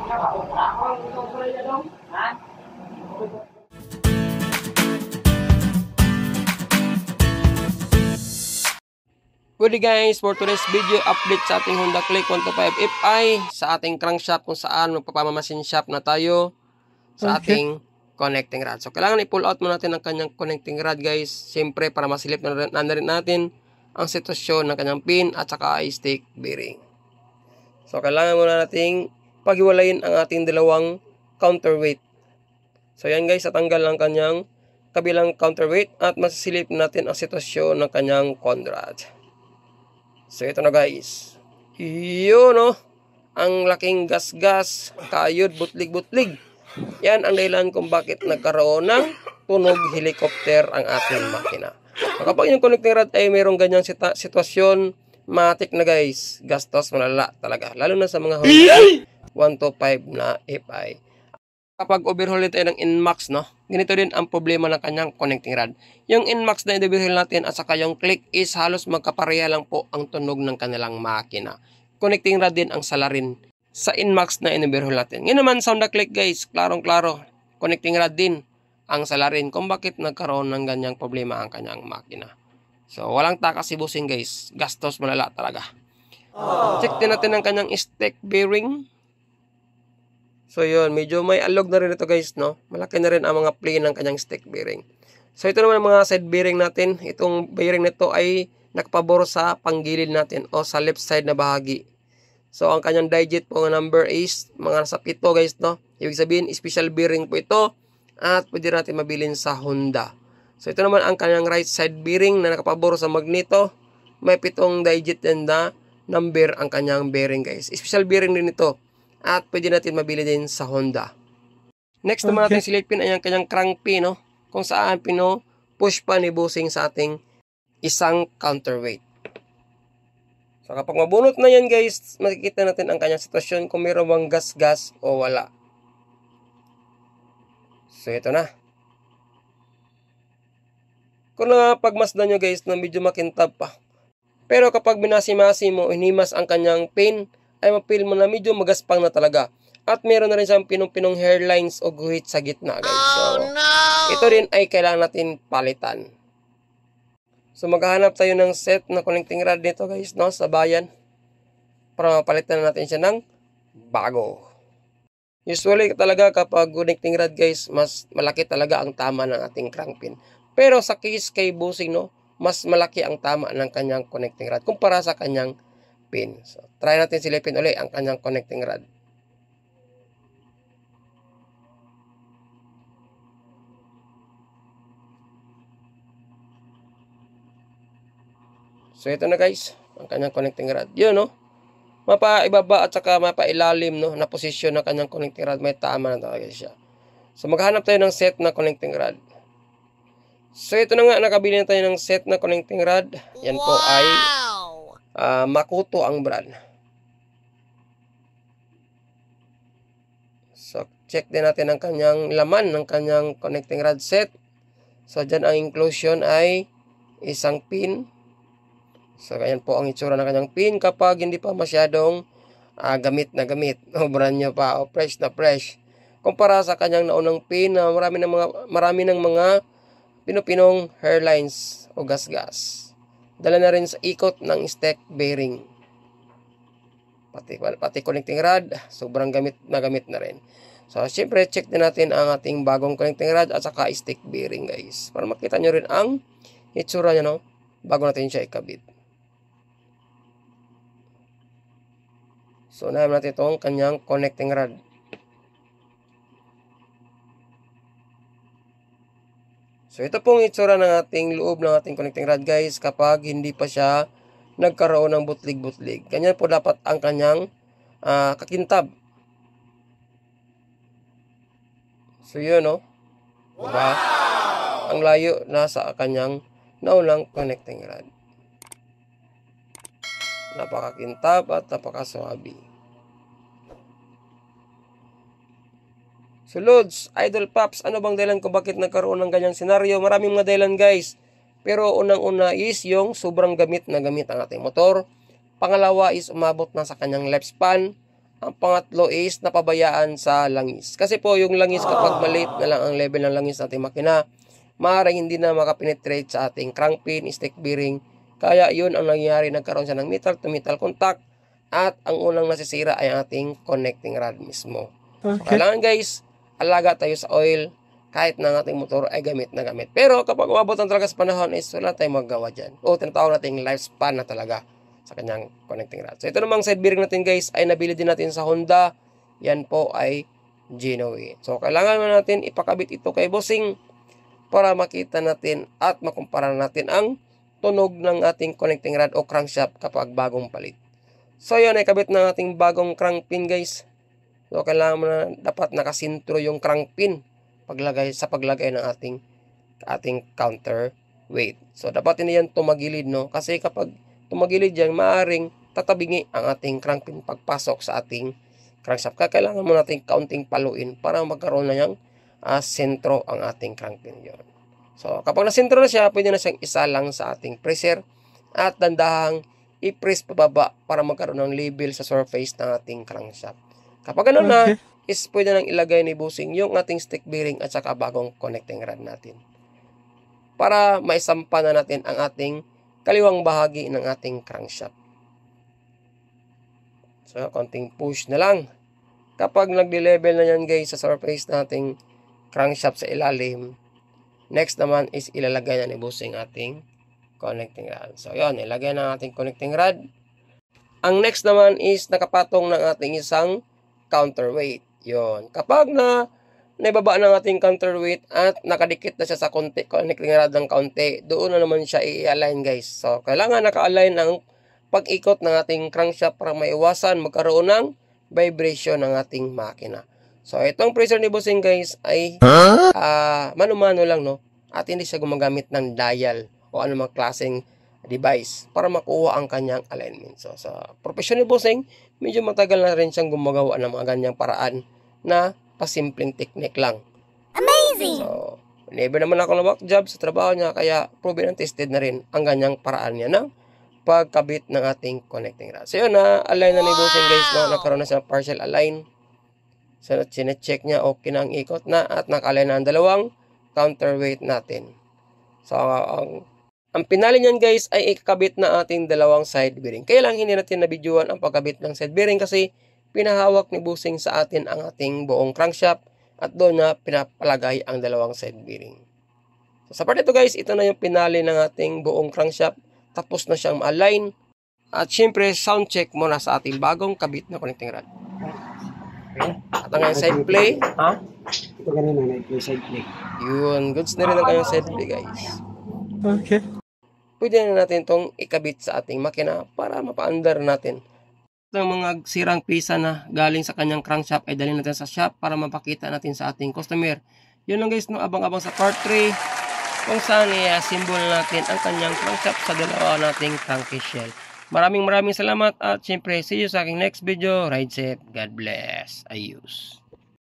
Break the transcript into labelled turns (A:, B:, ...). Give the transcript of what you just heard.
A: Good day guys, for today's video update sa ating Honda Click 125 Fi sa ating crankshaft kung saan magpapamasin shop na tayo sa ating connecting rod. So kailangan i-pull out muna natin ang kanyang connecting rod guys. Siyempre para masilip na rin natin ang sitwasyon ng kanyang pin at saka stick bearing. So kailangan muna nating paghiwalayin ang ating dalawang counterweight. So yan guys, tatanggal ang kanyang kabilang counterweight at masisilip natin ang sitwasyon ng kanyang conrod. So ito na guys. Yun no. Ang laking gas-gas, kayod, butlig-butlig. Yan ang dahilan kung bakit nagkaroon ng tunog helicopter ang ating makina. So, kapag yung connecting rod ay mayroong ganyang sitwasyon, matik na guys. Gastos malala talaga. Lalo na sa mga Honda 125 na Fi. Kapag overhaul tayo ng Inmax, no? Ganito din ang problema ng kanyang connecting rod. Yung Inmax na i-overhaul natin at saka yung Click is halos magkapareha lang po ang tunog ng kanilang makina. Connecting rod din ang salarin sa Inmax na i-overhaul natin. Ngayon naman sa Honda Click guys, klarong-klaro, connecting rod din ang salarin kung bakit nagkaroon ng ganyang problema ang kanyang makina. So walang takas si busing guys, gastos malala talaga. Check din natin ang kanyang stick bearing. So yun, medyo may alog na rin ito guys, no? Malaki na rin ang mga play ng kanyang stick bearing. So ito naman ang mga side bearing natin. Itong bearing nito ay nakapabor sa panggilid natin o sa left side na bahagi. So ang kanyang digit po ng number is mga nasa 7 guys, no? Ibig sabihin, special bearing po ito at pwede natin mabilin sa Honda. So ito naman ang kanyang right side bearing na nakapabor sa magneto. May 7 digit din na number ang kanyang bearing guys. Special bearing din ito. At pwede natin mabili din sa Honda. Next naman natin silipin ay ang kanyang crank pin, no? Kung saan push pa ni busing sa ating isang counterweight. So kapag mabunot na yan guys, makikita natin ang kanyang sitwasyon kung mayroon bang gas-gas o wala. So ito na. Kung napagmasdan nyo guys na medyo makintab pa. Pero kapag binasi-masi mo, hinimas ang kanyang pin, ay mapil mo na medyo magaspang na talaga. At meron na rin siyang pinong-pinong hairlines o guhit sa gitna guys. So, ito rin ay kailangan natin palitan. So, maghahanap tayo ng set na connecting rod nito guys, no, sa bayan. Para mapalitan natin siya ng bago. Usually talaga kapag connecting rod guys, mas malaki talaga ang tama ng ating crank pin. Pero sa case kay busing, no, mas malaki ang tama ng kanyang connecting rod kumpara sa kanyang pin. So, try natin silipin ulit ang kanyang connecting rod. So, ito na guys, ang kanyang connecting rod. Yun, no? Mapaibaba at saka mapailalim, no, na posisyon ng kanyang connecting rod. May tama na talaga siya. So, maghanap tayo ng set na connecting rod. So, ito na nga, nakabili na tayo ng set na connecting rod. Yan po ay Makuto ang brand. So, check din natin ang kanyang laman ng kanyang connecting rod set. So, dyan ang inclusion ay isang pin. So, ganyan po ang itsura ng kanyang pin kapag hindi pa masyadong gamit na gamit. O brand new pa o fresh na fresh. Kumpara sa kanyang naunang pin na marami ng mga pinong hairlines o gas-gas. Dala na rin sa ikot ng stick bearing. Pati connecting rod, sobrang gamit na rin. So, syempre, check din natin ang ating bagong connecting rod at saka stick bearing, guys. Para makita nyo rin ang itsura niya, no? Bago natin siya ikabit. So, unahin natin itong kanyang connecting rod. So, ito pong itsura ng ating loob ng ating connecting rod guys kapag hindi pa siya nagkaroon ng butlig-butlig. Ganyan po dapat ang kanyang kakintab. So, yun, no? Diba? Ang layo nasa kanyang naunang connecting rod. Napakakintab at napakaswabe. So Lods, Idol Pops, ano bang dahilan kung bakit nagkaroon ng ganyang senaryo? Maraming mga dahilan guys. Pero unang-una is yung sobrang gamit na gamit ang ating motor. Pangalawa is umabot na sa kanyang lifespan. Ang pangatlo is napabayaan sa langis. Kasi po yung langis kapag maliit na lang ang level ng langis natin makina, maaaring hindi na makapenetrate sa ating crankpin, stick bearing. Kaya yun ang nangyayari, nagkaroon siya ng metal to metal contact at ang unang nasisira ay ang ating connecting rod mismo. So, kailangan guys, alaga tayo sa oil kahit na ang ating motor ay gamit na gamit. Pero kapag umabot ang talaga sa panahon is wala tayong magawa dyan. O tinatawag nating lifespan na talaga sa kanyang connecting rod. So ito namang side bearing natin guys ay nabili din natin sa Honda. Yan po ay Genoa. So kailangan natin ipakabit ito kay bossing para makita natin at makumpara natin ang tunog ng ating connecting rod o crankshaft kapag bagong palit. So yun ay kabit ng ating bagong crank pin guys. So kailangan mo na dapat nakasintro yung crank pin paglagay ng ating counterweight. So dapat hindi yan tumagilid, no? Kasi kapag tumagilid yan, maaaring tatabingi ang ating crankpin pagpasok sa ating crankshaft. Kaya kailangan mo natin kaunting paluin para magkaroon na niyang sentro ang ating crankpin. Yun. So kapag nasentro na siya, pwede na siyang isalang sa ating pressure at dandahang i-press pababa para magkaroon ng level sa surface ng ating crankshaft. Kapag ganoon na, is pwede nang ilagay ni bossing yung ating stick bearing at saka bagong connecting rod natin. Para maisampa na natin ang ating kaliwang bahagi ng ating crankshaft. So, konting push na lang. Kapag nagde-level na yan guys sa surface nating crankshaft sa ilalim, next naman is ilalagay na ni bossing ating connecting rod. So, yun, ilagay na ating connecting rod. Ang next naman is nakapatong ng ating isang counterweight. Yun. Kapag naibaba ng ating counterweight at nakadikit na siya sa connecting rod ng kaunti, doon na naman siya i-align guys. So, kailangan naka-align ang pag-ikot ng ating crankshaft para maiwasan magkaroon ng vibration ng ating makina. So, itong pressure ni bossing guys ay mano-mano lang, no? At hindi siya gumagamit ng dial o anumang klaseng device para makuha ang kanyang alignment. So, sa profession ni bossing, medyo matagal na rin siyang gumagawa ng mga ganyang paraan na pasimpleng technique lang. Amazing! So, never naman ako na job sa trabaho niya, kaya proven and tested na rin ang ganyang paraan niya ng pagkabit ng ating connecting rod. So, yun na, align na ni bossing guys, no? Nagkaroon na siya partial align. So, sinecheck niya, okay na ang ikot na at naka-align na ang dalawang counterweight natin. So, ang pinali niyan guys ay ikakabit na ating dalawang side bearing. Kaya lang hindi natin nabidyoan ang pagkabit ng side bearing kasi pinahawak ni bossing sa atin ang ating buong crankshaft at doon na pinapalagay ang dalawang side bearing. So, sa part ito guys, ito na yung pinali ng ating buong crankshaft. Tapos na siyang ma-align. At syempre, sound check muna sa ating bagong kabit na connecting rod. At ang side play.
B: Ito kanina na ito side play.
A: Yun, goods na rin ang kanyang side play guys.
B: Okay.
A: Pwede na natin itong ikabit sa ating makina para mapaandar natin. Itong mga sirang pisa na galing sa kanyang crankshaft ay dalhin natin sa shop para mapakita natin sa ating customer. Yun lang guys, no, abang-abang sa part 3 kung saan i-assemble natin ang kanyang crankshaft sa dalawa nating cranky shell. Maraming salamat at syempre see you sa aking next video. Ride safe. God bless. Ayos.